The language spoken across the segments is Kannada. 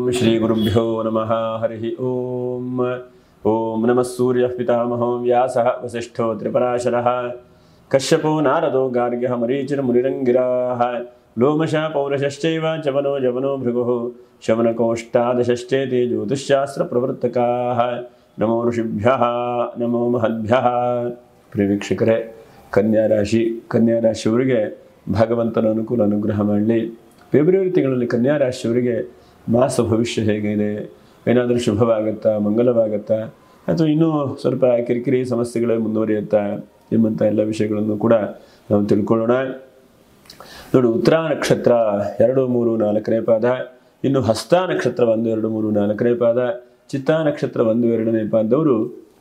ओम श्री गुरुभ्यो नमः हरि ओम ओम नमः सूर्यः पितामहो व्यासः वसिष्ठो त्रिपराशरः कश्यपो नारदो गार्ग्यः मरीचिर्मुनिरङ्गिराः लोमशः पौरुषश्चैव चवनो जवनो भृगुः शमनकोष्ठादशश्चेति ज्योतिश्शास्त्रप्रवर्तकाः नमो ऋषिभ्यः नमो महद्भ्यः। ಪ್ರಿವೀಕ್ಷಕರೇ, ಕನ್ಯಾ ರಾಶಿಯವರಿಗೆ ಭಗವಂತನ ಅನುಕೂಲ ಅನುಗ್ರಹ ಮಾಡಲಿ. ಫೆಬ್ರವರಿ ತಿಂಗಳಲ್ಲಿ ಕನ್ಯಾ ರಾಶಿಯವರಿಗೆ ಮಾಸ ಭವಿಷ್ಯ ಹೇಗಿದೆ, ಏನಾದರೂ ಶುಭವಾಗುತ್ತಾ, ಮಂಗಲವಾಗುತ್ತಾ, ಅಥವಾ ಇನ್ನೂ ಸ್ವಲ್ಪ ಕಿರಿಕಿರಿ ಸಮಸ್ಯೆಗಳೇ ಮುಂದುವರಿಯುತ್ತಾ ಎಂಬಂಥ ಎಲ್ಲ ವಿಷಯಗಳನ್ನು ಕೂಡ ನಾವು ತಿಳ್ಕೊಳ್ಳೋಣ. ನೋಡಿ, ಉತ್ತರ ನಕ್ಷತ್ರ 2, 3, 4ನೇ ಪಾದ, ಇನ್ನು ಹಸ್ತ ನಕ್ಷತ್ರ 1, 2, 3, 4ನೇ ಪಾದ, ಚಿತ್ತಾ ನಕ್ಷತ್ರ 1, 2ನೇ ಪಾದದವರು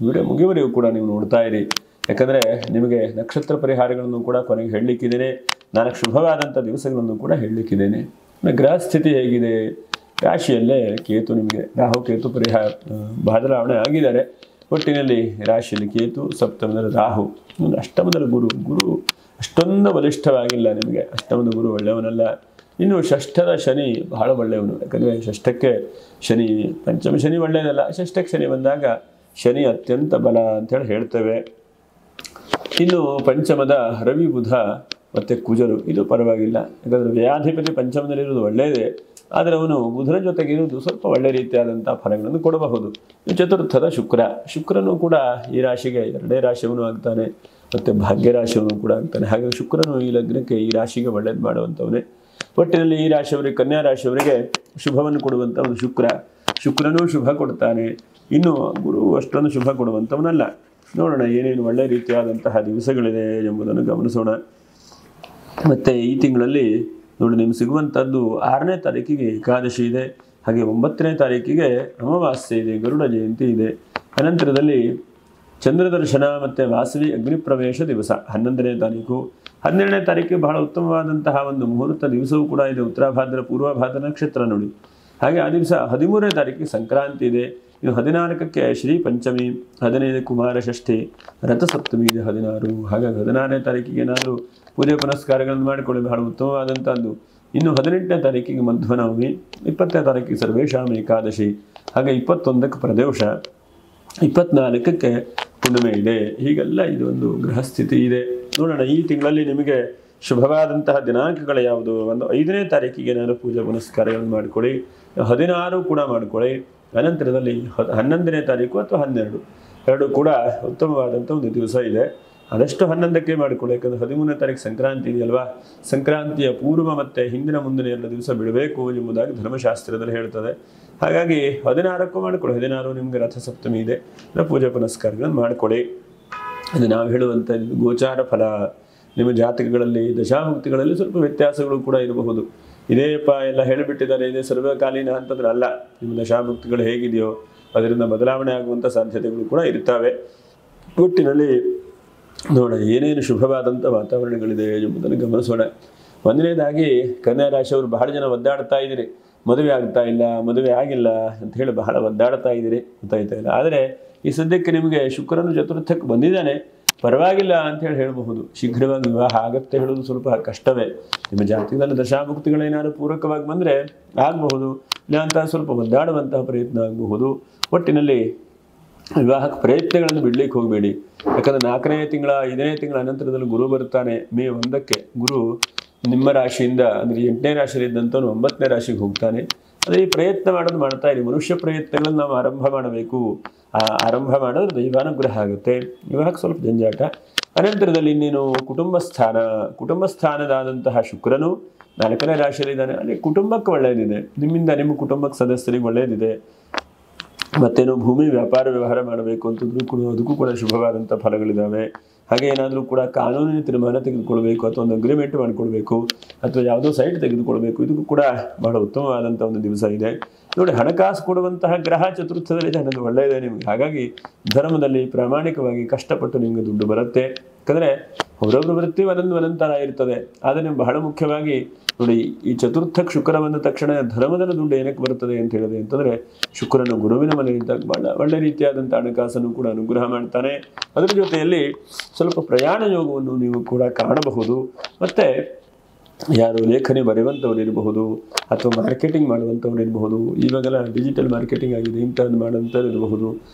ವಿಡಿಯೋ ಮುಗಿಯುವವರೆಗೂ ಕೂಡ ನೀವು ನೋಡ್ತಾ ಇರಿ. ಯಾಕಂದರೆ ನಿಮಗೆ ನಕ್ಷತ್ರ ಪರಿಹಾರಗಳನ್ನು ಕೂಡ ಕೊನೆಗೆ ಹೇಳಲಿಕ್ಕಿದ್ದೇನೆ. 4 ಶುಭವಾದಂಥ ದಿವಸಗಳನ್ನು ಕೂಡ ಹೇಳಲಿಕ್ಕಿದ್ದೇನೆ. ಗ್ರಹ ಸ್ಥಿತಿ ಹೇಗಿದೆ, ರಾಶಿಯಲ್ಲೇ ಕೇತು, ನಿಮಗೆ ರಾಹು ಕೇತು ಪರಿಹಾರ ಬದಲಾವಣೆ ಆಗಿದ್ದಾರೆ. ಒಟ್ಟಿನಲ್ಲಿ ರಾಶಿಯಲ್ಲಿ ಕೇತು, ಸಪ್ತಮದಲ್ಲಿ ರಾಹು, ಅಷ್ಟಮದಲ್ಲಿ ಗುರು ಅಷ್ಟೊಂದು ಬಲಿಷ್ಠವಾಗಿಲ್ಲ. ನಿಮಗೆ ಅಷ್ಟಮದ ಗುರು ಒಳ್ಳೆಯವನಲ್ಲ. ಇನ್ನು ಷಷ್ಠದ ಶನಿ ಬಹಳ ಒಳ್ಳೆಯವನು. ಯಾಕಂದರೆ ಷಷ್ಠಕ್ಕೆ ಶನಿ, ಪಂಚಮ ಶನಿ ಒಳ್ಳೆಯದಲ್ಲ, ಷಷ್ಠಕ್ಕೆ ಶನಿ ಬಂದಾಗ ಶನಿ ಅತ್ಯಂತ ಬಲ ಅಂತೇಳಿ ಹೇಳ್ತೇವೆ. ಇನ್ನು ಪಂಚಮದ ರವಿ, ಬುಧ ಮತ್ತು ಕುಜರು, ಇದು ಪರವಾಗಿಲ್ಲ. ಯಾಕಂದರೆ ವ್ಯಾಧಿಪತಿ ಪಂಚಮದಲ್ಲಿರುವುದು ಒಳ್ಳೆಯದೇ, ಆದರೆ ಅವನು ಬುಧನ ಜೊತೆಗಿರುವುದು ಸ್ವಲ್ಪ ಒಳ್ಳೆಯ ರೀತಿಯಾದಂಥ ಫಲಗಳನ್ನು ಕೊಡಬಹುದು. ಚತುರ್ಥದ ಶುಕ್ರನು ಕೂಡ ಈ ರಾಶಿಗೆ 2ನೇ ರಾಶಿಯವನು ಆಗ್ತಾನೆ, ಮತ್ತು ಭಾಗ್ಯ ರಾಶಿಯವನು ಕೂಡ ಆಗ್ತಾನೆ. ಹಾಗಾಗಿ ಶುಕ್ರನು ಈ ಲಗ್ನಕ್ಕೆ, ಈ ರಾಶಿಗೆ ಒಳ್ಳೇದು ಮಾಡುವಂಥವನೇ. ಒಟ್ಟಿನಲ್ಲಿ ಈ ರಾಶಿಯವರಿಗೆ, ಕನ್ಯಾ ರಾಶಿಯವರಿಗೆ ಶುಭವನ್ನು ಕೊಡುವಂಥ ಒಂದು ಶುಕ್ರನೂ ಶುಭ ಕೊಡ್ತಾನೆ. ಇನ್ನು ಗುರು ಅಷ್ಟೊಂದು ಶುಭ ಕೊಡುವಂಥವನಲ್ಲ. ನೋಡೋಣ ಏನೇನು ಒಳ್ಳೆಯ ರೀತಿಯಾದಂತಹ ದಿವಸಗಳಿದೆ ಎಂಬುದನ್ನು ಗಮನಿಸೋಣ. ಮತ್ತು ಈ ತಿಂಗಳಲ್ಲಿ ನೋಡಿ, ನಿಮ್ಗೆ ಸಿಗುವಂಥದ್ದು 6ನೇ ತಾರೀಕಿಗೆ ಏಕಾದಶಿ ಇದೆ, ಹಾಗೆ 9ನೇ ತಾರೀಕಿಗೆ ಅಮಾವಾಸ್ಯೆ ಇದೆ, ಗರುಡ ಜಯಂತಿ ಇದೆ. ಅನಂತರದಲ್ಲಿ ಚಂದ್ರದರ್ಶನ ಮತ್ತು ವಾಸವಿ ಅಗ್ನಿಪ್ರವೇಶ ದಿವಸ 11ನೇ ತಾರೀಕು. 12ನೇ ತಾರೀಕಿಗೆ ಬಹಳ ಉತ್ತಮವಾದಂತಹ ಒಂದು ಮುಹೂರ್ತ ದಿವಸವೂ ಕೂಡ ಇದೆ, ಉತ್ತರಾಭಾದ್ರ ಪೂರ್ವಭಾದ್ರ ನಕ್ಷತ್ರ ನೋಡಿ. ಹಾಗೆ ಆ ದಿವಸ 13ನೇ ತಾರೀಕಿಗೆ ಸಂಕ್ರಾಂತಿ ಇದೆ. ಇನ್ನು 14ಕ್ಕೆ ಶ್ರೀ ಪಂಚಮಿ, 15 ಕುಮಾರ ಷಷ್ಠಿ, ರಥಸಪ್ತಮಿ ಇದೆ 16. ಹಾಗಾಗಿ 16ನೇ ತಾರೀಕಿಗೆ ಏನಾದರೂ ಪೂಜೆ ಪುನಸ್ಕಾರಗಳನ್ನು ಮಾಡಿಕೊಳ್ಳಿ, ಬಹಳ ಉತ್ತಮವಾದಂಥದ್ದು. ಇನ್ನು 18ನೇ ತಾರೀಕಿಗೆ ಮಧ್ವನವಮಿ, 20ನೇ ತಾರೀಕಿಗೆ ಸರ್ವೇಶಾಮ ಏಕಾದಶಿ, ಹಾಗೆ 21ಕ್ಕೆ ಪ್ರದೋಷ, 24ಕ್ಕೆ ಹುಣ್ಣಿಮೆ ಇದೆ. ಹೀಗೆಲ್ಲ ಇದು ಒಂದು ಗೃಹಸ್ಥಿತಿ ಇದೆ. ನೋಡೋಣ ಈ ತಿಂಗಳಲ್ಲಿ ನಿಮಗೆ ಶುಭವಾದಂತಹ ದಿನಾಂಕಗಳು ಯಾವುದು. ಒಂದು 5ನೇ ತಾರೀಕಿಗೆ ಏನಾದರೂ ಪೂಜೆ ಪುನಸ್ಕಾರಗಳನ್ನು ಮಾಡಿಕೊಳ್ಳಿ, 16 ಕೂಡ ಮಾಡಿಕೊಳ್ಳಿ. ಅನಂತರದಲ್ಲಿ 11ನೇ ತಾರೀಕು ಅಥವಾ 12 ಕೂಡ ಉತ್ತಮವಾದಂಥ ಒಂದು ದಿವಸ ಇದೆ. ಆದಷ್ಟು 11ಕ್ಕೆ ಮಾಡಿಕೊಳ್ಳಿ, ಯಾಕಂದರೆ 13ನೇ ತಾರೀಕು ಸಂಕ್ರಾಂತಿ ಇದೆಯಲ್ವಾ. ಸಂಕ್ರಾಂತಿಯ ಪೂರ್ವ ಮತ್ತು ಹಿಂದಿನ ಮುಂದಿನ 2 ದಿವಸ ಬಿಡಬೇಕು ಎಂಬುದಾಗಿ ಧರ್ಮಶಾಸ್ತ್ರದಲ್ಲಿ ಹೇಳ್ತದೆ. ಹಾಗಾಗಿ 16ಕ್ಕೂ ಮಾಡಿಕೊಳ್ಳಿ. 16 ನಿಮಗೆ ರಥಸಪ್ತಮಿ ಇದೆ, ಪೂಜೆ ಪುನಸ್ಕಾರಗಳನ್ನು ಮಾಡಿಕೊಳ್ಳಿ. ಅದು ನಾವು ಹೇಳುವಂಥ ಗೋಚಾರ ಫಲ. ನಿಮ್ಮ ಜಾತಕಗಳಲ್ಲಿ, ದಶಾಭುಕ್ತಿಗಳಲ್ಲಿ ಸ್ವಲ್ಪ ವ್ಯತ್ಯಾಸಗಳು ಕೂಡ ಇರಬಹುದು. ಇದೇಪ್ಪ ಎಲ್ಲ ಹೇಳಿಬಿಟ್ಟಿದ್ದಾರೆ, ಇದೇ ಸರ್ವಕಾಲೀನ ಅಂತಂದ್ರೆ ಅಲ್ಲ. ನಿಮ್ಮ ದಶಾಭುಕ್ತಿಗಳು ಹೇಗಿದೆಯೋ ಅದರಿಂದ ಬದಲಾವಣೆ ಆಗುವಂಥ ಸಾಧ್ಯತೆಗಳು ಕೂಡ ಇರ್ತವೆ. ಒಟ್ಟಿನಲ್ಲಿ ನೋಡ ಏನೇನು ಶುಭವಾದಂಥ ವಾತಾವರಣಗಳಿದೆ ಎಂಬುದನ್ನು ಗಮನಿಸೋಣ. ಒಂದನೇದಾಗಿ ಕನ್ಯಾ ರಾಶಿಯವರು ಬಹಳ ಜನ ಒದ್ದಾಡ್ತಾ ಇದ್ದೀರಿ, ಮದುವೆ ಆಗ್ತಾ ಇಲ್ಲ, ಮದುವೆ ಆಗಿಲ್ಲ ಅಂತ ಹೇಳಿ ಬಹಳ ಒದ್ದಾಡ್ತಾ ಇದ್ದೀರಿ, ಗೊತ್ತಾಯ್ತಾ ಇಲ್ಲ. ಆದರೆ ಈ ಸದ್ಯಕ್ಕೆ ನಿಮಗೆ ಶುಕ್ರನು ಚತುರ್ಥಕ್ಕೆ ಬಂದಿದ್ದಾನೆ, ಪರವಾಗಿಲ್ಲ ಅಂಥೇಳಿ ಹೇಳಬಹುದು. ಶೀಘ್ರವಾಗಿ ವಿವಾಹ ಆಗತ್ತೆ ಹೇಳೋದು ಸ್ವಲ್ಪ ಕಷ್ಟವೇ. ನಿಮ್ಮ ಜಾತಕದಲ್ಲಿ ದಶಾಭುಕ್ತಿಗಳೇನಾದ್ರು ಪೂರಕವಾಗಿ ಬಂದರೆ ಆಗಬಹುದು, ಇಲ್ಲ ಅಂತ ಸ್ವಲ್ಪ ಒದ್ದಾಡುವಂತಹ ಪ್ರಯತ್ನ ಆಗಬಹುದು. ಒಟ್ಟಿನಲ್ಲಿ ವಿವಾಹಕ್ಕೆ ಪ್ರಯತ್ನಗಳನ್ನು ಬಿಡಲಿಕ್ಕೆ ಹೋಗಬೇಡಿ. ಯಾಕಂದರೆ 4ನೇ ತಿಂಗಳ 5ನೇ ತಿಂಗಳ ಅನಂತರದಲ್ಲಿ ಗುರು ಬರ್ತಾನೆ. ಮೇ 1ಕ್ಕೆ ಗುರು ನಿಮ್ಮ ರಾಶಿಯಿಂದ, ಅಂದರೆ 8ನೇ ರಾಶಿಯಲ್ಲಿದ್ದಂಥವನು 9ನೇ ರಾಶಿಗೆ ಹೋಗ್ತಾನೆ. ಅದೇ ಈ ಪ್ರಯತ್ನ ಮಾಡ್ತಾ ಇರಿ. ಮನುಷ್ಯ ಪ್ರಯತ್ನಗಳನ್ನು ನಾವು ಆರಂಭ ಮಾಡಬೇಕು. ಆರಂಭ ಮಾಡಿದ್ರೆ ದೈವಾನುಗ್ರಹ ಆಗುತ್ತೆ. ವಿವಾಹಕ್ಕೆ ಸ್ವಲ್ಪ ಜಂಜಾಟ. ಅನಂತರದಲ್ಲಿ ಇನ್ನೇನು ಕುಟುಂಬ ಸ್ಥಾನದಾದಂತಹ ಶುಕ್ರನು 4ನೇ ರಾಶಿಯಲ್ಲಿದ್ದಾನೆ. ಅಲ್ಲಿ ಕುಟುಂಬಕ್ಕೆ ಒಳ್ಳೆಯದಿದೆ, ನಿಮ್ಮಿಂದ ನಿಮ್ಮ ಕುಟುಂಬಕ್ಕೆ ಸದಸ್ಯರಿಗೆ ಒಳ್ಳೆಯದಿದೆ. ಮತ್ತೇನೋ ಭೂಮಿ ವ್ಯಾಪಾರ ವ್ಯವಹಾರ ಮಾಡಬೇಕು ಅಂತಂದ್ರೂ ಕೂಡ ಅದಕ್ಕೂ ಕೂಡ ಶುಭವಾದಂಥ ಫಲಗಳಿದ್ದಾವೆ. ಹಾಗೆ ಏನಾದರೂ ಕೂಡ ಕಾನೂನಿನ ತೀರ್ಮಾನ ತೆಗೆದುಕೊಳ್ಬೇಕು, ಅಥವಾ ಒಂದು ಅಗ್ರಿಮೆಂಟ್ ಮಾಡಿಕೊಳ್ಬೇಕು, ಅಥವಾ ಯಾವುದೋ ಸೈಟ್ ತೆಗೆದುಕೊಳ್ಬೇಕು, ಇದಕ್ಕೂ ಕೂಡ ಬಹಳ ಉತ್ತಮವಾದಂಥ ಒಂದು ದಿವಸ ಇದೆ. ನೋಡಿ, ಹಣಕಾಸು ಕೊಡುವಂತಹ ಗ್ರಹ ಚತುರ್ಥದಲ್ಲಿದೆ, ಅನ್ನೋದು ಒಳ್ಳೆಯದೇ ನಿಮಗೆ. ಹಾಗಾಗಿ ಧರ್ಮದಲ್ಲಿ ಪ್ರಾಮಾಣಿಕವಾಗಿ ಕಷ್ಟಪಟ್ಟು ನಿಮಗೆ ದುಡ್ಡು ಬರುತ್ತೆ. ಯಾಕಂದರೆ ಅವರೊಬ್ಬರು ವೃತ್ತಿ ಒಂದೊಂಥರ ಇರ್ತದೆ. ಆದರೆ ನೀವು ಬಹಳ ಮುಖ್ಯವಾಗಿ ನೋಡಿ, ಈ ಚತುರ್ಥಕ್ಕೆ ಶುಕ್ರ ಬಂದ ತಕ್ಷಣ ಧರ್ಮದಲ್ಲಿ ದುಡ್ಡು ಏನಕ್ಕೆ ಬರ್ತದೆ ಅಂತ ಹೇಳಿದೆ ಅಂತಂದರೆ, ಶುಕ್ರನು ಗುರುವಿನ ಮನೆಯಿದ್ದಾಗ ಒಳ್ಳೆ ರೀತಿಯಾದಂಥ ಹಣಕಾಸನ್ನು ಕೂಡ ಅನುಗ್ರಹ ಮಾಡ್ತಾನೆ. ಅದರ ಜೊತೆಯಲ್ಲಿ ಸ್ವಲ್ಪ ಪ್ರಯಾಣ ಯೋಗವನ್ನು ನೀವು ಕೂಡ ಕಾಣಬಹುದು. ಮತ್ತು ಯಾರು ಲೇಖನಿ ಬರೆಯುವಂಥವ್ರು ಇರಬಹುದು, ಅಥವಾ ಮಾರ್ಕೆಟಿಂಗ್ ಮಾಡುವಂಥವ್ರು ಇರಬಹುದು, ಇವಾಗೆಲ್ಲ ಡಿಜಿಟಲ್ ಮಾರ್ಕೆಟಿಂಗ್ ಆಗಿದೆ ಇಂಥದ್ದು ಮಾಡೋಂಥವ್ರು ಇರಬಹುದು,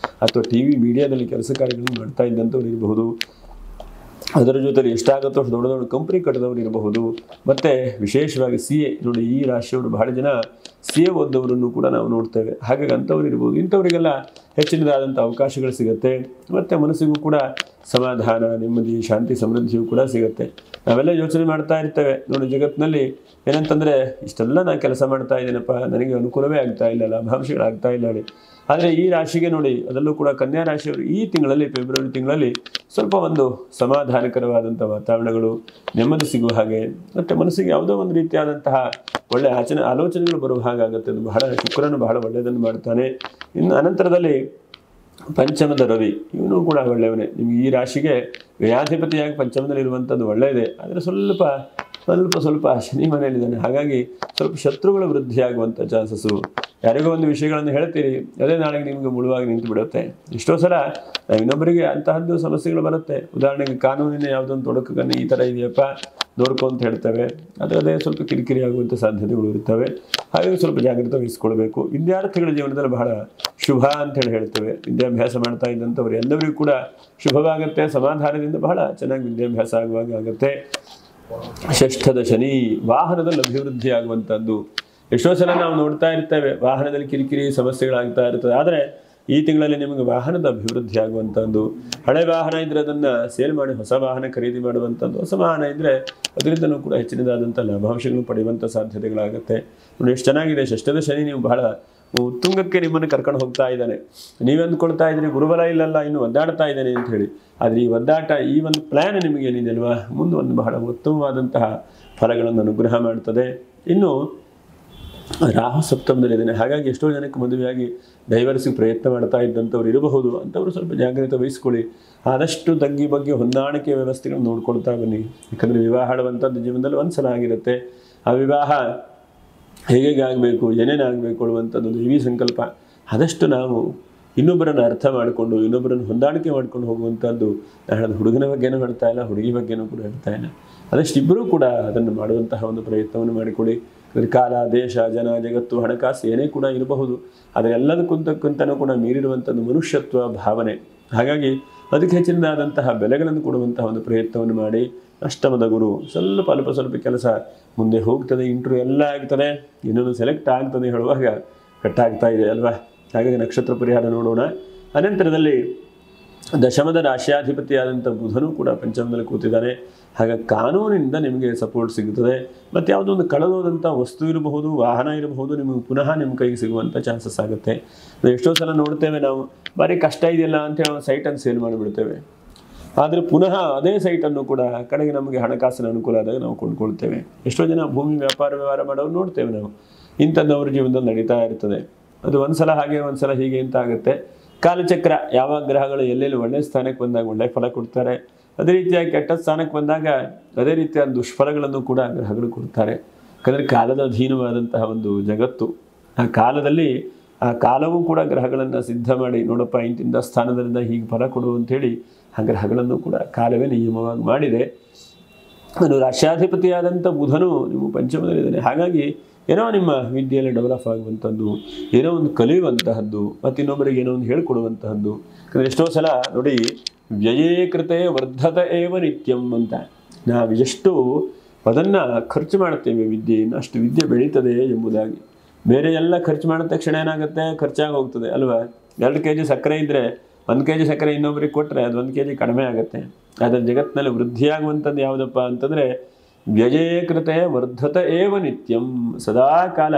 ಅಥವಾ ಟಿ ವಿ ಮೀಡಿಯಾದಲ್ಲಿ ಕೆಲಸ ಕಾರ್ಯಗಳನ್ನು ಮಾಡ್ತಾ ಇದ್ದಂಥವ್ರು ಇರಬಹುದು, ಅದರ ಜೊತೆಲಿ ಎಷ್ಟಾಗುತ್ತೋ ಅಷ್ಟು ದೊಡ್ಡ ದೊಡ್ಡ ಕಂಪ್ನಿ ಕಟ್ಟಿದವರು ಇರಬಹುದು. ಮತ್ತು ವಿಶೇಷವಾಗಿ CA ನೋಡಿ, ಈ ರಾಶಿಯವರು ಬಹಳ ಜನ CA ಓದದವರನ್ನು ಕೂಡ ನಾವು ನೋಡ್ತೇವೆ. ಹಾಗಾಗಿ ಅಂಥವ್ರು ಇರ್ಬೋದು. ಇಂಥವರಿಗೆಲ್ಲ ಹೆಚ್ಚಿನದಾದಂಥ ಅವಕಾಶಗಳು ಸಿಗುತ್ತೆ. ಮತ್ತು ಮನಸ್ಸಿಗೂ ಕೂಡ ಸಮಾಧಾನ, ನೆಮ್ಮದಿ, ಶಾಂತಿ, ಸಮೃದ್ಧಿಯೂ ಕೂಡ ಸಿಗುತ್ತೆ. ನಾವೆಲ್ಲ ಯೋಚನೆ ಮಾಡ್ತಾ ಇರ್ತೇವೆ ನೋಡಿ, ಜಗತ್ತಿನಲ್ಲಿ ಏನಂತಂದರೆ ಇಷ್ಟೆಲ್ಲ ನಾನು ಕೆಲಸ ಮಾಡ್ತಾ ಇದ್ದೀನಪ್ಪ, ನನಗೆ ಅನುಕೂಲವೇ ಆಗ್ತಾ ಇಲ್ಲ, ಲಾಭಾಂಶಗಳಾಗ್ತಾ ಇಲ್ಲ ಹೇಳಿ. ಆದರೆ ಈ ರಾಶಿಗೆ ನೋಡಿ, ಅದರಲ್ಲೂ ಕೂಡ ಕನ್ಯಾ ರಾಶಿಯವರು ಈ ತಿಂಗಳಲ್ಲಿ, ಫೆಬ್ರವರಿ ತಿಂಗಳಲ್ಲಿ ಸ್ವಲ್ಪ ಒಂದು ಸಮಾಧಾನಕರವಾದಂಥ ವಾತಾವರಣಗಳು, ನೆಮ್ಮದಿ ಸಿಗುವ ಹಾಗೆ, ಮತ್ತು ಮನಸ್ಸಿಗೆ ಯಾವುದೋ ಒಂದು ರೀತಿಯಾದಂತಹ ಒಳ್ಳೆಯ ಆಲೋಚನೆಗಳು ಬರುವ ಹಾಗಾಗುತ್ತೆ. ಅದು ಬಹಳ ಶುಕ್ರನು ಬಹಳ ಒಳ್ಳೆಯದನ್ನು ಮಾಡ್ತಾನೆ. ಇನ್ನು ಅನಂತರದಲ್ಲಿ ಪಂಚಮದ ರವಿ, ಇವನು ಕೂಡ ಒಳ್ಳೆಯವನೇ. ನಿಮಗೆ ಈ ರಾಶಿಗೆ ವ್ಯಯಾಧಿಪತಿಯಾಗಿ ಪಂಚಮದಲ್ಲಿ ಇರುವಂಥದ್ದು ಒಳ್ಳೆಯದೇ. ಆದರೆ ಸ್ವಲ್ಪ ಶನಿ ಮನೆಯಲ್ಲಿದ್ದಾನೆ. ಹಾಗಾಗಿ ಸ್ವಲ್ಪ ಶತ್ರುಗಳ ವೃದ್ಧಿಯಾಗುವಂಥ ಚಾನ್ಸಸ್ಸು. ಯಾರಿಗೋ ಒಂದು ವಿಷಯಗಳನ್ನು ಹೇಳ್ತೀರಿ, ಅದೇ ನಾಳೆಗೆ ನಿಮಗೆ ಮುಳುವಾಗಿ ನಿಂತು ಬಿಡುತ್ತೆ. ಎಷ್ಟೋ ಸಲ ಇನ್ನೊಬ್ಬರಿಗೆ ಅಂತಹದ್ದು ಸಮಸ್ಯೆಗಳು ಬರುತ್ತೆ. ಉದಾಹರಣೆಗೆ ಕಾನೂನಿನ ಯಾವುದೊಂದು ತೊಡಕನ್ನು ಈ ಥರ ಇದೆಯಪ್ಪ ನೋಡ್ಕೊ ಅಂತ ಹೇಳ್ತೇವೆ, ಅದರದೇ ಸ್ವಲ್ಪ ಕಿರಿಕಿರಿ ಆಗುವಂಥ ಸಾಧ್ಯತೆಗಳು ಇರ್ತವೆ. ಹಾಗಾಗಿ ಸ್ವಲ್ಪ ಜಾಗ್ರತೆ ವಹಿಸ್ಕೊಳ್ಬೇಕು. ವಿದ್ಯಾರ್ಥಿಗಳ ಜೀವನದಲ್ಲಿ ಬಹಳ ಶುಭ ಅಂತೇಳಿ ಹೇಳ್ತೇವೆ. ವಿದ್ಯಾಭ್ಯಾಸ ಮಾಡ್ತಾ ಇದ್ದಂಥವ್ರು ಎಲ್ಲರಿಗೂ ಕೂಡ ಶುಭವಾಗುತ್ತೆ. ಸಮಾಧಾನದಿಂದ ಬಹಳ ಚೆನ್ನಾಗಿ ವಿದ್ಯಾಭ್ಯಾಸ ಆಗುವಾಗ ಆಗುತ್ತೆ. ಷಷ್ಠದ ಶನಿ, ವಾಹನದಲ್ಲಿ ಅಭಿವೃದ್ಧಿ ಆಗುವಂಥದ್ದು. ಎಷ್ಟೋ ಸಲ ನಾವು ನೋಡ್ತಾ ಇರ್ತೇವೆ, ವಾಹನದಲ್ಲಿ ಕಿರಿಕಿರಿ ಸಮಸ್ಯೆಗಳಾಗ್ತಾ ಇರ್ತದೆ. ಆದರೆ ಈ ತಿಂಗಳಲ್ಲಿ ನಿಮಗೆ ವಾಹನದ ಅಭಿವೃದ್ಧಿ ಆಗುವಂಥದ್ದು. ಹಳೆ ವಾಹನ ಇದ್ದರೆ ಅದನ್ನು ಸೇಲ್ ಮಾಡಿ ಹೊಸ ವಾಹನ ಖರೀದಿ ಮಾಡುವಂಥದ್ದು. ಹೊಸ ವಾಹನ ಇದ್ದರೆ ಅದರಿಂದಲೂ ಕೂಡ ಹೆಚ್ಚಿನದಾದಂಥ ಲಾಭಾಂಶಗಳು ಪಡೆಯುವಂಥ ಸಾಧ್ಯತೆಗಳಾಗುತ್ತೆ. ನೋಡಿ ಎಷ್ಟು ಚೆನ್ನಾಗಿದೆ. ಷಷ್ಠದ ಶನಿ ನೀವು ಬಹಳ ಉತ್ತುಂಗಕ್ಕೆ ನಿಮ್ಮನ್ನು ಕರ್ಕೊಂಡು ಹೋಗ್ತಾ ಇದ್ದಾನೆ. ನೀವು ಅಂದ್ಕೊಳ್ತಾ ಇದ್ದೀರಿ ಗುರುಬಲ ಇಲ್ಲಲ್ಲ, ಇನ್ನು ಒದ್ದಾಡ್ತಾ ಇದ್ದಾನೆ ಅಂತ ಹೇಳಿ. ಆದರೆ ಈ ಒದ್ದಾಟ, ಈ ಒಂದು ಪ್ಲ್ಯಾನ್ ನಿಮಗೆ ಏನಿದೆ ಅಲ್ವಾ, ಮುಂದೆ ಒಂದು ಬಹಳ ಉತ್ತಮವಾದಂತಹ ಫಲಗಳನ್ನು ಅನುಗ್ರಹ ಮಾಡ್ತದೆ. ಇನ್ನು ರಾಹು ಸಪ್ತಮದಲ್ಲಿದ್ದಾನೆ. ಹಾಗಾಗಿ ಎಷ್ಟೋ ಜನಕ್ಕೆ ಮದುವೆಯಾಗಿ ಡೈವರ್ಸಿಗೆ ಪ್ರಯತ್ನ ಮಾಡ್ತಾ ಇದ್ದಂಥವ್ರು ಇರಬಹುದು. ಅಂಥವ್ರು ಸ್ವಲ್ಪ ಜಾಗ್ರತೆ ವಹಿಸ್ಕೊಳ್ಳಿ. ಆದಷ್ಟು ತಗ್ಗಿ ಬಗ್ಗೆ ಹೊಂದಾಣಿಕೆ ವ್ಯವಸ್ಥೆಗಳನ್ನು ನೋಡ್ಕೊಳ್ತಾ ಬನ್ನಿ. ಯಾಕಂದರೆ ವಿವಾಹ ಆಡುವಂಥದ್ದು ಜೀವನದಲ್ಲಿ ಒಂದು ಸಲ ಆಗಿರುತ್ತೆ. ಆ ವಿವಾಹ ಹೇಗೆ ಆಗಬೇಕು, ಏನೇನಾಗಬೇಕು ಅನ್ನುವಂಥದ್ದು ದೈವಿ ಸಂಕಲ್ಪ. ಆದಷ್ಟು ನಾವು ಇನ್ನೊಬ್ಬರನ್ನು ಅರ್ಥ ಮಾಡಿಕೊಂಡು, ಇನ್ನೊಬ್ಬರನ್ನು ಹೊಂದಾಣಿಕೆ ಮಾಡ್ಕೊಂಡು ಹೋಗುವಂಥದ್ದು. ನಾನು ಹುಡುಗನ ಬಗ್ಗೆನೂ ಹೇಳ್ತಾ ಇಲ್ಲ, ಹುಡುಗಿ ಬಗ್ಗೆನೂ ಕೂಡ ಹೇಳ್ತಾ ಇಲ್ಲ. ಅದಷ್ಟು ಇಬ್ಬರೂ ಕೂಡ ಅದನ್ನು ಮಾಡುವಂತಹ ಒಂದು ಪ್ರಯತ್ನವನ್ನು ಮಾಡಿಕೊಳ್ಳಿ. ಕಾಲ, ದೇಶ, ಜನ, ಜಗತ್ತು, ಹಣಕಾಸು ಏನೇ ಕೂಡ ಇರಬಹುದು. ಆದರೆ ಎಲ್ಲದಕ್ಕಿಂತನೂ ಕೂಡ ಮೀರಿರುವಂಥದ್ದು ಮನುಷ್ಯತ್ವ ಭಾವನೆ. ಹಾಗಾಗಿ ಅದಕ್ಕೆ ಹೆಚ್ಚಿನದಾದಂತಹ ಬೆಲೆಗಳನ್ನು ಕೊಡುವಂತಹ ಒಂದು ಪ್ರಯತ್ನವನ್ನು ಮಾಡಿ. ಅಷ್ಟಮದ ಗುರು, ಸ್ವಲ್ಪ ಕೆಲಸ ಮುಂದೆ ಹೋಗ್ತದೆ. ಇಂಟರ್ವ್ಯೂ ಎಲ್ಲ ಆಗ್ತದೆ, ಇನ್ನೊಂದು ಸೆಲೆಕ್ಟ್ ಆಗ್ತದೆ ಹೇಳುವಾಗ ಕಟ್ಟಾಗ್ತಾ ಇದೆ ಅಲ್ವಾ. ಹಾಗಾಗಿ ನಕ್ಷತ್ರ ಪರಿಹಾರ ನೋಡೋಣ. ಅನಂತರದಲ್ಲಿ ದಶಮದ ರಾಶ್ಯಾಧಿಪತಿಯಾದಂಥ ಬುಧನೂ ಕೂಡ ಪಂಚಮದಲ್ಲಿ ಕೂತಿದ್ದಾನೆ. ಹಾಗಾಗಿ ಕಾನೂನಿನಿಂದ ನಿಮಗೆ ಸಪೋರ್ಟ್ ಸಿಗುತ್ತದೆ. ಮತ್ತು ಯಾವುದೋ ಒಂದು ಕಳೆದೋದಂಥ ವಸ್ತು ಇರಬಹುದು, ವಾಹನ ಇರಬಹುದು, ನಿಮಗೆ ಪುನಃ ನಿಮ್ಮ ಕೈಗೆ ಸಿಗುವಂಥ ಚಾನ್ಸಸ್ ಆಗುತ್ತೆ. ಎಷ್ಟೋ ಸಲ ನೋಡ್ತೇವೆ ನಾವು, ಭಾರಿ ಕಷ್ಟ ಇದೆಯಲ್ಲ ಅಂತೇಳಿ ಒಂದು ಸೈಟನ್ನು ಸೇಲ್ ಮಾಡಿಬಿಡ್ತೇವೆ. ಆದರೆ ಪುನಃ ಅದೇ ಸೈಟನ್ನು ಕೂಡ ಕಡೆಗೆ ನಮಗೆ ಹಣಕಾಸಿನ ಅನುಕೂಲ ಆದಾಗ ನಾವು ಕೊಂಡ್ಕೊಳ್ತೇವೆ. ಎಷ್ಟೋ ಜನ ಭೂಮಿ ವ್ಯವಹಾರ ಮಾಡೋರು ನೋಡ್ತೇವೆ ನಾವು. ಇಂಥದ್ದು ಅವ್ರ ಜೀವನದಲ್ಲಿ ನಡೀತಾ ಇರ್ತದೆ. ಅದು ಒಂದು ಸಲ ಹಾಗೆ, ಒಂದು ಸಲ ಹೀಗೆ ಅಂತ ಆಗುತ್ತೆ. ಕಾಲಚಕ್ರ, ಯಾವ ಗ್ರಹಗಳು ಎಲ್ಲೆಲ್ಲಿ ಒಳ್ಳೆಯ ಸ್ಥಾನಕ್ಕೆ ಬಂದಾಗ ಒಳ್ಳೆಯ ಫಲ ಕೊಡ್ತಾರೆ, ಅದೇ ರೀತಿಯಾಗಿ ಕೆಟ್ಟ ಸ್ಥಾನಕ್ಕೆ ಬಂದಾಗ ಅದೇ ರೀತಿಯ ದುಷ್ಫಲಗಳನ್ನು ಕೂಡ ಗ್ರಹಗಳು ಕೊಡ್ತಾರೆ. ಯಾಕಂದರೆ ಕಾಲದ ಅಧೀನವಾದಂತಹ ಒಂದು ಜಗತ್ತು. ಆ ಕಾಲದಲ್ಲಿ ಆ ಕಾಲವೂ ಕೂಡ ಗ್ರಹಗಳನ್ನು ಸಿದ್ಧ ಮಾಡಿ, ನೋಡಪ್ಪ ಇಂತಿಂಥ ಸ್ಥಾನದಿಂದ ಹೀಗೆ ಫಲ ಕೊಡು ಅಂಥೇಳಿ ಆ ಗ್ರಹಗಳನ್ನು ಕೂಡ ಕಾಲವೇ ನಿಯಮವಾಗಿ ಮಾಡಿದೆ. ಅದು ರಾಶ್ಯಾಧಿಪತಿಯಾದಂಥ ಬುಧನು ನೀವು ಪಂಚಮದಲ್ಲಿದ್ದಾನೆ. ಹಾಗಾಗಿ ಏನೋ ನಿಮ್ಮ ವಿದ್ಯೆಯಲ್ಲಿ ಡೆವಲಪ್ ಆಗುವಂಥದ್ದು, ಏನೋ ಒಂದು ಕಲಿಯುವಂತಹದ್ದು, ಮತ್ತು ಇನ್ನೊಬ್ಬರಿಗೆ ಏನೋ ಒಂದು ಹೇಳ್ಕೊಡುವಂತಹದ್ದು. ಯಾಕಂದರೆ ಎಷ್ಟೋ ಸಲ ನೋಡಿ, ವ್ಯಯೇ ಕೃತೆ ವರ್ಧತ ಏವ ನಿತ್ಯಂ ಅಂತ. ನಾವು ಎಷ್ಟು ಅದನ್ನು ಖರ್ಚು ಮಾಡ್ತೇವೆ ವಿದ್ಯೆಯನ್ನು, ಅಷ್ಟು ವಿದ್ಯೆ ಬೆಳೀತದೆ ಎಂಬುದಾಗಿ. ಬೇರೆ ಎಲ್ಲ ಖರ್ಚು ಮಾಡಿದ ತಕ್ಷಣ ಏನಾಗುತ್ತೆ, ಖರ್ಚಾಗಿ ಹೋಗ್ತದೆ ಅಲ್ವಾ. 2 kg ಸಕ್ಕರೆ ಇದ್ದರೆ 1 kg ಸಕ್ಕರೆ ಇನ್ನೊಬ್ಬರಿಗೆ ಕೊಟ್ಟರೆ ಅದು 1 kg ಕಡಿಮೆ ಆಗುತ್ತೆ. ಅದರ ಜಗತ್ತಿನಲ್ಲಿ ವೃದ್ಧಿಯಾಗುವಂಥದ್ದು ಯಾವುದಪ್ಪ ಅಂತಂದರೆ ವ್ಯಯೇ ಕೃತೆ ವರ್ಧತ ಏವ ನಿತ್ಯಂ. ಸದಾ ಕಾಲ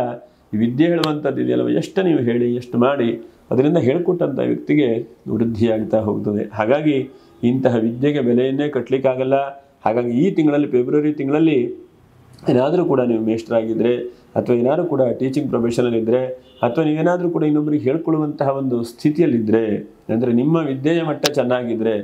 ಈ ವಿದ್ಯೆ ಹೇಳುವಂಥದ್ದು ಇದೆಯಲ್ವ, ಎಷ್ಟು ನೀವು ಹೇಳಿ, ಎಷ್ಟು ಮಾಡಿ, ಅದರಿಂದ ಹೇಳಿಕೊಟ್ಟಂಥ ವ್ಯಕ್ತಿಗೆ ವೃದ್ಧಿಯಾಗ್ತಾ ಹೋಗ್ತದೆ. ಹಾಗಾಗಿ ಇಂತಹ ವಿದ್ಯೆಗೆ ಬೆಲೆಯನ್ನೇ ಕಟ್ಟಲಿಕ್ಕಾಗಲ್ಲ. ಹಾಗಾಗಿ ಈ ತಿಂಗಳಲ್ಲಿ, ಫೆಬ್ರವರಿ ತಿಂಗಳಲ್ಲಿ ಏನಾದರೂ ಕೂಡ ನೀವು ಮೇಷ್ಟ್ರಾಗಿದ್ದರೆ, ಅಥವಾ ಏನಾದರೂ ಕೂಡ ಟೀಚಿಂಗ್ ಪ್ರೊಫೆಷನಲ್ಲಿದ್ದರೆ, ಅಥವಾ ನೀವೇನಾದರೂ ಕೂಡ ಇನ್ನೊಬ್ಬರಿಗೆ ಹೇಳ್ಕೊಳ್ಳುವಂತಹ ಒಂದು ಸ್ಥಿತಿಯಲ್ಲಿದ್ದರೆ, ಅಂದರೆ ನಿಮ್ಮ ವಿದ್ಯೆಯ ಮಟ್ಟ ಚೆನ್ನಾಗಿದ್ದರೆ,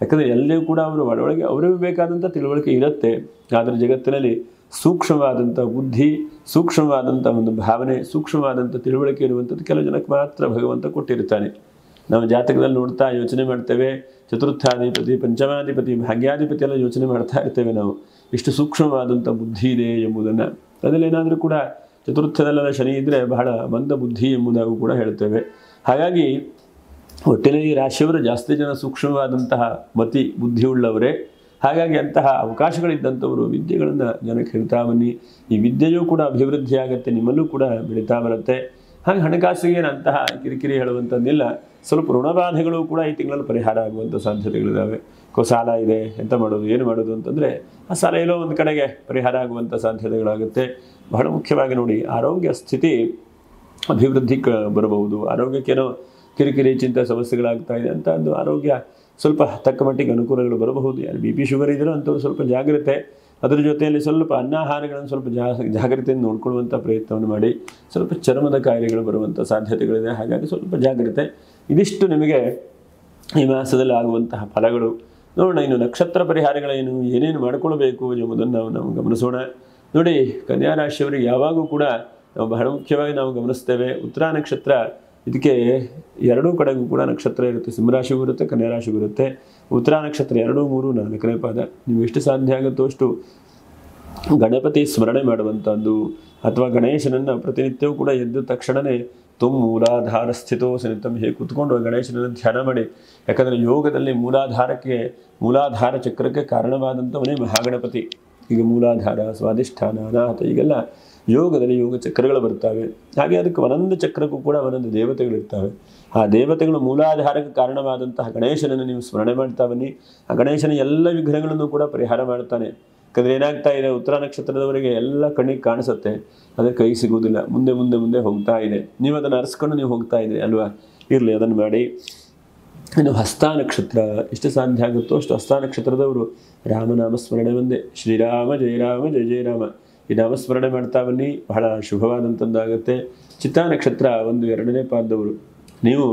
ಯಾಕಂದರೆ ಎಲ್ಲವೂ ಕೂಡ ಅವರು ಒಳಗೆ ಅವರಿಗೂ ಬೇಕಾದಂಥ ತಿಳುವಳಿಕೆ ಇರುತ್ತೆ. ಆದರೆ ಜಗತ್ತಿನಲ್ಲಿ ಸೂಕ್ಷ್ಮವಾದಂಥ ಬುದ್ಧಿ, ಸೂಕ್ಷ್ಮವಾದಂಥ ಒಂದು ಭಾವನೆ, ಸೂಕ್ಷ್ಮವಾದಂಥ ತಿಳುವಳಿಕೆ ಇರುವಂಥದ್ದು ಕೆಲವು ಜನಕ್ಕೆ ಮಾತ್ರ ಭಗವಂತ ಕೊಟ್ಟಿರ್ತಾನೆ. ನಾವು ಜಾತಕದಲ್ಲಿ ನೋಡ್ತಾ ಯೋಚನೆ ಮಾಡ್ತೇವೆ, ಚತುರ್ಥಾಧಿಪತಿ, ಪಂಚಮಾಧಿಪತಿ, ಭಾಗ್ಯಾಧಿಪತಿ ಎಲ್ಲ ಯೋಚನೆ ಮಾಡ್ತಾ ಇರ್ತೇವೆ ನಾವು. ಎಷ್ಟು ಸೂಕ್ಷ್ಮವಾದಂಥ ಬುದ್ಧಿ ಇದೆ ಎಂಬುದನ್ನು. ಅದರಲ್ಲೇನಾದರೂ ಕೂಡ ಚತುರ್ಥದಲ್ಲದ ಶನಿ ಇದ್ದರೆ ಬಹಳ ಮಂದ ಬುದ್ಧಿ ಎಂಬುದಾಗೂ ಕೂಡ ಹೇಳ್ತೇವೆ. ಹಾಗಾಗಿ ಒಟ್ಟಿನಲ್ಲಿ ಈ ರಾಶಿಯವರು ಜಾಸ್ತಿ ಜನ ಸೂಕ್ಷ್ಮವಾದಂತಹ ಮತಿ ಬುದ್ಧಿಯುಳ್ಳವರೇ. ಹಾಗಾಗಿ ಅಂತಹ ಅವಕಾಶಗಳಿದ್ದಂಥವರು ವಿದ್ಯೆಗಳನ್ನು ಜನಕ್ಕೆ ಹೇಳ್ತಾ ಬನ್ನಿ. ಈ ವಿದ್ಯೆಯೂ ಕೂಡ ಅಭಿವೃದ್ಧಿ ಆಗುತ್ತೆ, ನಿಮ್ಮಲ್ಲೂ ಕೂಡ ಬೆಳೀತಾ ಬರುತ್ತೆ. ಹಾಗೆ ಹಣಕಾಸಿಗೆ ಅಂತಹ ಕಿರಿಕಿರಿ ಹೇಳುವಂಥದ್ದಿಲ್ಲ. ಸ್ವಲ್ಪ ಋಣಬಾಧೆಗಳು ಕೂಡ ಈ ತಿಂಗಳಲ್ಲಿ ಪರಿಹಾರ ಆಗುವಂಥ ಸಾಧ್ಯತೆಗಳಿದ್ದಾವೆ. ಸಾಲ ಇದೆ, ಎಂತ ಮಾಡೋದು, ಏನು ಮಾಡೋದು ಅಂತಂದರೆ ಆ ಸಾಲ ಎಲ್ಲೋ ಒಂದು ಕಡೆಗೆ ಪರಿಹಾರ ಆಗುವಂಥ ಸಾಧ್ಯತೆಗಳಾಗುತ್ತೆ. ಬಹಳ ಮುಖ್ಯವಾಗಿ ನೋಡಿ, ಆರೋಗ್ಯ ಸ್ಥಿತಿ ಅಭಿವೃದ್ಧಿ ಬರಬಹುದು. ಆರೋಗ್ಯಕ್ಕೇನೋ ಕಿರಿಕಿರಿ ಚಿಂತೆ ಸಮಸ್ಯೆಗಳಾಗ್ತಾ ಇದೆ ಅಂತ ಒಂದು ಆರೋಗ್ಯ ಸ್ವಲ್ಪ ತಕ್ಕ ಮಟ್ಟಿಗೆ ಅನುಕೂಲಗಳು ಬರಬಹುದು. ಯಾರು ಬಿ ಪಿ ಶುಗರ್ ಇದ್ದರೂ ಅಂಥವ್ರು ಸ್ವಲ್ಪ ಜಾಗ್ರತೆ, ಅದರ ಜೊತೆಯಲ್ಲಿ ಸ್ವಲ್ಪ ಅನ್ನಾಹಾರಗಳನ್ನು ಸ್ವಲ್ಪ ಜಾಗ್ರತೆಯಿಂದ ನೋಡ್ಕೊಳ್ಳುವಂಥ ಪ್ರಯತ್ನವನ್ನು ಮಾಡಿ. ಸ್ವಲ್ಪ ಚರ್ಮದ ಕಾಯಿಲೆಗಳು ಬರುವಂಥ ಸಾಧ್ಯತೆಗಳಿದೆ, ಹಾಗಾಗಿ ಸ್ವಲ್ಪ ಜಾಗ್ರತೆ. ಇದಿಷ್ಟು ನಿಮಗೆ ಈ ಮಾಸದಲ್ಲಿ ಆಗುವಂತಹ ಫಲಗಳು. ನೋಡೋಣ ಇನ್ನು ನಕ್ಷತ್ರ ಪರಿಹಾರಗಳೇನು, ಏನೇನು ಮಾಡಿಕೊಳ್ಬೇಕು ಎಂಬುದನ್ನು ನಾವು ಗಮನಿಸೋಣ. ನೋಡಿ, ಕನ್ಯಾ ರಾಶಿಯವರಿಗೆ ಯಾವಾಗೂ ಕೂಡ ನಾವು ಬಹಳ ಮುಖ್ಯವಾಗಿ ನಾವು ಗಮನಿಸ್ತೇವೆ, ಉತ್ತರ ನಕ್ಷತ್ರ ಇದಕ್ಕೆ ಎರಡೂ ಕಡೆಗೂ ಕೂಡ ನಕ್ಷತ್ರ ಇರುತ್ತೆ. ಸಿಂಹರಾಶಿಗೂ ಇರುತ್ತೆ, ಕನ್ಯಾ ರಾಶಿಗೂ ಇರುತ್ತೆ. ಉತ್ತರ ನಕ್ಷತ್ರ 2, 3, 4ನೇ ಪಾದ. ನೀವು ಎಷ್ಟು ಸಾಧ್ಯ ಆಗುತ್ತೋ ಅಷ್ಟು ಗಣಪತಿ ಸ್ಮರಣೆ ಮಾಡುವಂಥದ್ದು ಅಥವಾ ಗಣೇಶನನ್ನು ಪ್ರತಿನಿತ್ಯವೂ ಕೂಡ ಎದ್ದ ತಕ್ಷಣವೇ ಮೂಲಾಧಾರ ಸ್ಥಿತೋ ಸನಿತಂ ಹೇಗೆ ಕೂತ್ಕೊಂಡು ಗಣೇಶನನ್ನು ಧ್ಯಾನ ಮಾಡಿ. ಯಾಕಂದರೆ ಯೋಗದಲ್ಲಿ ಮೂಲಾಧಾರ ಚಕ್ರಕ್ಕೆ ಕಾರಣವಾದಂಥವನೇ ಮಹಾಗಣಪತಿ. ಈಗ ಮೂಲಾಧಾರ, ಸ್ವಾಧಿಷ್ಠಾನ, ಅನಾಹತ ಈಗೆಲ್ಲ ಯೋಗದಲ್ಲಿ ಯೋಗ ಚಕ್ರಗಳು ಬರ್ತವೆ. ಹಾಗೆ ಅದಕ್ಕೆ ಒಂದೊಂದು ಚಕ್ರಕ್ಕೂ ಕೂಡ ಒಂದೊಂದು ದೇವತೆಗಳಿರ್ತವೆ. ಆ ದೇವತೆಗಳು ಮೂಲಾಧಾರಕ್ಕೆ ಕಾರಣವಾದಂತಹ ಗಣೇಶನನ್ನು ನೀವು ಸ್ಮರಣೆ ಮಾಡ್ತಾ ಬನ್ನಿ. ಆ ಗಣೇಶನ ಎಲ್ಲ ವಿಘ್ನಗಳನ್ನು ಕೂಡ ಪರಿಹಾರ ಮಾಡ್ತಾನೆ. ಯಾಕಂದರೆ ಏನಾಗ್ತಾ ಇದೆ, ಉತ್ತರ ನಕ್ಷತ್ರದವರಿಗೆ ಎಲ್ಲ ಕಣ್ಣಿಗೆ ಕಾಣಿಸುತ್ತೆ, ಅದಕ್ಕೆ ಕೈ ಸಿಗುವುದಿಲ್ಲ, ಮುಂದೆ ಮುಂದೆ ಮುಂದೆ ಹೋಗ್ತಾ ಇದೆ. ನೀವು ಅದನ್ನು ಅರಸ್ಕೊಂಡು ನೀವು ಹೋಗ್ತಾ ಇದ್ರಿ ಅಲ್ವಾ, ಇರಲಿ ಅದನ್ನು ಮಾಡಿ. ಇನ್ನು ಹಸ್ತ ನಕ್ಷತ್ರ ಎಷ್ಟು ಸಾಧ್ಯ ಆಗುತ್ತೋ ಅಷ್ಟು ಹಸ್ತ ನಕ್ಷತ್ರದವರು ರಾಮನಾಮ ಸ್ಮರಣೆ ಒಂದೇ, ಶ್ರೀರಾಮ ಜಯ ರಾಮ ಜಯ ಜಯ ರಾಮ ಈ ನಾಮಸ್ಮರಣೆ ಮಾಡ್ತಾ ಬನ್ನಿ, ಬಹಳ ಶುಭವಾದಂಥದ್ದಾಗುತ್ತೆ. ಚಿತ್ತಾ ನಕ್ಷತ್ರ 1, 2ನೇ ಪಾದದವರು ನೀವು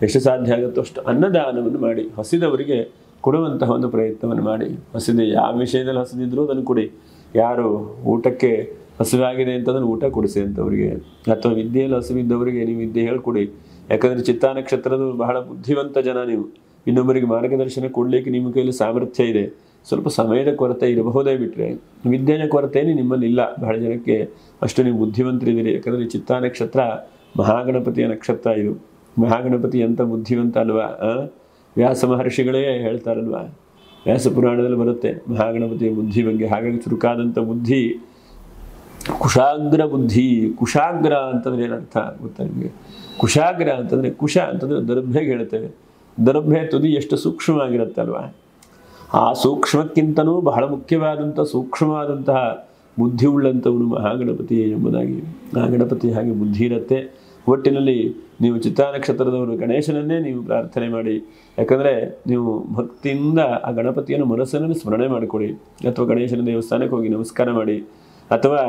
ಎಷ್ಟು ಸಾಧ್ಯ ಆಗುತ್ತೋ ಅಷ್ಟು ಅನ್ನದಾನವನ್ನು ಮಾಡಿ, ಹಸಿದವರಿಗೆ ಕೊಡುವಂತಹ ಒಂದು ಪ್ರಯತ್ನವನ್ನು ಮಾಡಿ. ಹಸಿದೆ, ಯಾವ ವಿಷಯದಲ್ಲಿ ಹಸಿದಿದ್ರೂ ಅದನ್ನು ಕೊಡಿ. ಯಾರು ಊಟಕ್ಕೆ ಹಸಿವಾಗಿದೆ ಅಂತಂದ್ರೆ ಊಟ ಕೊಡಿಸಿ ಅಂಥವರಿಗೆ, ಅಥವಾ ವಿದ್ಯೆಯಲ್ಲಿ ಹಸಿವಿದ್ದವರಿಗೆ ನೀವು ವಿದ್ಯೆ ಹೇಳ್ಕೊಡಿ. ಯಾಕಂದರೆ ಚಿತ್ತಾ ನಕ್ಷತ್ರದ ಬಹಳ ಬುದ್ಧಿವಂತ ಜನ ನೀವು. ಇನ್ನೊಬ್ಬರಿಗೆ ಮಾರ್ಗದರ್ಶನ ಕೊಡಲಿಕ್ಕೆ ನಿಮ್ಮ ಕೈಯಲ್ಲಿ ಸಾಮರ್ಥ್ಯ ಇದೆ. ಸ್ವಲ್ಪ ಸಮಯದ ಕೊರತೆ ಇರಬಹುದೇ ಬಿಟ್ಟರೆ ವಿದ್ಯೆಯ ಕೊರತೆಯೇ ನಿಮ್ಮಲ್ಲಿ ಇಲ್ಲ. ಬಹಳ ಜನಕ್ಕೆ ಅಷ್ಟು ನೀವು ಬುದ್ಧಿವಂತರಿದ್ದೀರಿ. ಯಾಕಂದರೆ ಚಿತ್ತಾ ನಕ್ಷತ್ರ ಮಹಾಗಣಪತಿಯ ನಕ್ಷತ್ರ. ಇದು ಮಹಾಗಣಪತಿ ಅಂತ ಬುದ್ಧಿವಂತ ಅಲ್ವಾ. ವ್ಯಾಸ ಮಹರ್ಷಿಗಳೇ ಹೇಳ್ತಾರಲ್ವಾ, ವ್ಯಾಸ ಪುರಾಣದಲ್ಲಿ ಬರುತ್ತೆ ಮಹಾಗಣಪತಿಯ ಬುದ್ಧಿ ಬಗ್ಗೆ. ಹಾಗಾಗಿ ಚುರುಕಾದಂಥ ಬುದ್ಧಿ, ಕುಶಾಗ್ರ ಬುದ್ಧಿ. ಕುಶಾಗ್ರ ಅಂತಂದ್ರೆ ಏನರ್ಥ ಗೊತ್ತಾ ನಿಮಗೆ? ಕುಶಾಗ್ರ ಅಂತಂದರೆ, ಕುಶ ಅಂತಂದರೆ ದರ್ಭೆಗೆ ಹೇಳ್ತೇವೆ. ದರ್ಭೆ ತುದಿ ಎಷ್ಟು ಸೂಕ್ಷ್ಮವಾಗಿರುತ್ತಲ್ವ, ಆ ಸೂಕ್ಷ್ಮಕ್ಕಿಂತನೂ ಬಹಳ ಮುಖ್ಯವಾದಂಥ ಸೂಕ್ಷ್ಮವಾದಂತಹ ಬುದ್ಧಿ ಉಳ್ಳಂಥವನು ಮಹಾಗಣಪತಿ ಎಂಬುದಾಗಿ. ಆ ಗಣಪತಿ ಹಾಗೆ ಬುದ್ಧಿ ಇರುತ್ತೆ. ಒಟ್ಟಿನಲ್ಲಿ ನೀವು ಚಿತ್ತಾ ನಕ್ಷತ್ರದವರು ಗಣೇಶನನ್ನೇ ನೀವು ಪ್ರಾರ್ಥನೆ ಮಾಡಿ. ಯಾಕಂದರೆ ನೀವು ಭಕ್ತಿಯಿಂದ ಆ ಗಣಪತಿಯನ್ನು ಮನಸ್ಸಿನಲ್ಲಿ ಸ್ಮರಣೆ ಮಾಡಿಕೊಡಿ, ಅಥವಾ ಗಣೇಶನ ದೇವಸ್ಥಾನಕ್ಕೆ ಹೋಗಿ ನಮಸ್ಕಾರ ಮಾಡಿ, ಅಥವಾ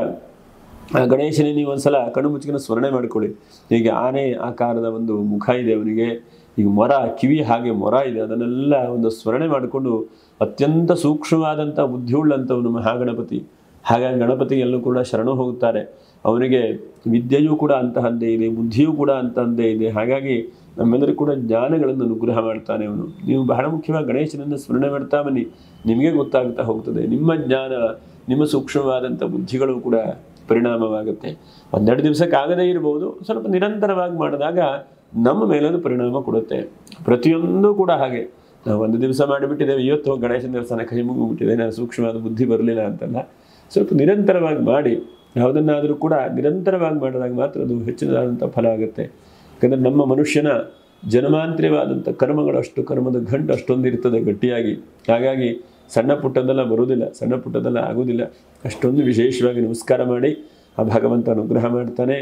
ಆ ಗಣೇಶನೇ ನೀವು ಒಂದ್ಸಲ ಕಣ್ಣು ಮುಚ್ಚಿನ ಸ್ಮರಣೆ ಮಾಡಿಕೊಳ್ಳಿ. ಹೀಗೆ ಆನೆ ಆಕಾರದ ಒಂದು ಮುಖ ಇದೆ ಅವನಿಗೆ, ಈಗ ಮೊರ, ಕಿವಿ ಹಾಗೆ ಮೊರ ಇದೆ, ಅದನ್ನೆಲ್ಲ ಒಂದು ಸ್ಮರಣೆ ಮಾಡಿಕೊಂಡು ಅತ್ಯಂತ ಸೂಕ್ಷ್ಮವಾದಂಥ ಬುದ್ಧಿಯುಳ್ಳಂಥವನು ಮಹಾಗಣಪತಿ. ಹಾಗಾಗಿ ಗಣಪತಿಯಲ್ಲೂ ಕೂಡ ಶರಣು ಹೋಗುತ್ತಾರೆ. ಅವನಿಗೆ ವಿದ್ಯೆಯೂ ಕೂಡ ಅಂತಹದ್ದೇ ಇದೆ, ಬುದ್ಧಿಯೂ ಕೂಡ ಅಂತಹದ್ದೇ ಇದೆ. ಹಾಗಾಗಿ ನಮ್ಮೆಲ್ಲರೂ ಕೂಡ ಜ್ಞಾನಗಳನ್ನು ಅನುಗ್ರಹ ಮಾಡ್ತಾನೆ ಅವನು. ನೀವು ಬಹಳ ಮುಖ್ಯವಾಗಿ ಗಣೇಶನನ್ನು ಸ್ಮರಣೆ ಮಾಡ್ತಾ ಬನ್ನಿ, ನಿಮಗೆ ಗೊತ್ತಾಗ್ತಾ ಹೋಗ್ತದೆ. ನಿಮ್ಮ ಜ್ಞಾನ, ನಿಮ್ಮ ಸೂಕ್ಷ್ಮವಾದಂಥ ಬುದ್ಧಿಗಳು ಕೂಡ ಪರಿಣಾಮವಾಗುತ್ತೆ. 12 ದಿವಸಕ್ಕಾಗದೇ ಇರಬಹುದು, ಸ್ವಲ್ಪ ನಿರಂತರವಾಗಿ ಮಾಡಿದಾಗ ನಮ್ಮ ಮೇಲದು ಪರಿಣಾಮ ಕೊಡುತ್ತೆ. ಪ್ರತಿಯೊಂದು ಕೂಡ ಹಾಗೆ. ನಾವು 1 ದಿವಸ ಮಾಡಿಬಿಟ್ಟಿದ್ದೇವೆ, ಇವತ್ತು ಗಣೇಶನ ದೇವಸ್ಥಾನ ಕೈ ಮುಗಿಬಿಟ್ಟಿದೆ, ನಾನು ಸೂಕ್ಷ್ಮವಾದ ಬುದ್ಧಿ ಬರಲಿಲ್ಲ ಅಂತಲ್ಲ. ಸ್ವಲ್ಪ ನಿರಂತರವಾಗಿ ಮಾಡಿ, ಯಾವುದನ್ನಾದರೂ ಕೂಡ ನಿರಂತರವಾಗಿ ಮಾಡಿದಾಗ ಮಾತ್ರ ಅದು ಹೆಚ್ಚಿನದಾದಂಥ ಫಲ ಆಗುತ್ತೆ. ಯಾಕಂದರೆ ನಮ್ಮ ಮನುಷ್ಯನ ಜನ್ಮಾಂತರವಾದಂಥ ಕರ್ಮಗಳಷ್ಟು, ಕರ್ಮದ ಗಂಟು ಅಷ್ಟೊಂದು ಇರ್ತದೆ ಗಟ್ಟಿಯಾಗಿ. ಹಾಗಾಗಿ ಸಣ್ಣ ಪುಟ್ಟದೆಲ್ಲ ಬರುವುದಿಲ್ಲ, ಸಣ್ಣ ಪುಟ್ಟದೆಲ್ಲ ಆಗೋದಿಲ್ಲ. ಅಷ್ಟೊಂದು ವಿಶೇಷವಾಗಿ ನಮಸ್ಕಾರ ಮಾಡಿ, ಆ ಭಗವಂತ ಅನುಗ್ರಹ ಮಾಡ್ತಾನೆ.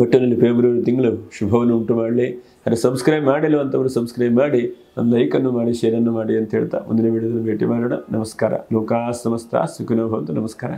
ಒಟ್ಟಿನಲ್ಲಿ ಫೆಬ್ರವರಿ ತಿಂಗಳು ಶುಭವನ್ನು ಉಂಟು ಮಾಡಲಿ. ಆದರೆ ಸಬ್ಸ್ಕ್ರೈಬ್ ಮಾಡಿಲ್ಲವಂಥವರು ಸಬ್ಸ್ಕ್ರೈಬ್ ಮಾಡಿ, ಒಂದು ಲೈಕನ್ನು ಮಾಡಿ, ಶೇರನ್ನು ಮಾಡಿ ಅಂತ ಹೇಳ್ತಾ ಮುಂದಿನ ವಿಡಿಯೋದಲ್ಲಿ ಭೇಟಿ ಮಾಡೋಣ. ನಮಸ್ಕಾರ. ಲೋಕಾ ಸಮಸ್ತ ಸುಖಿನೋ ಭವಂತು. ನಮಸ್ಕಾರ.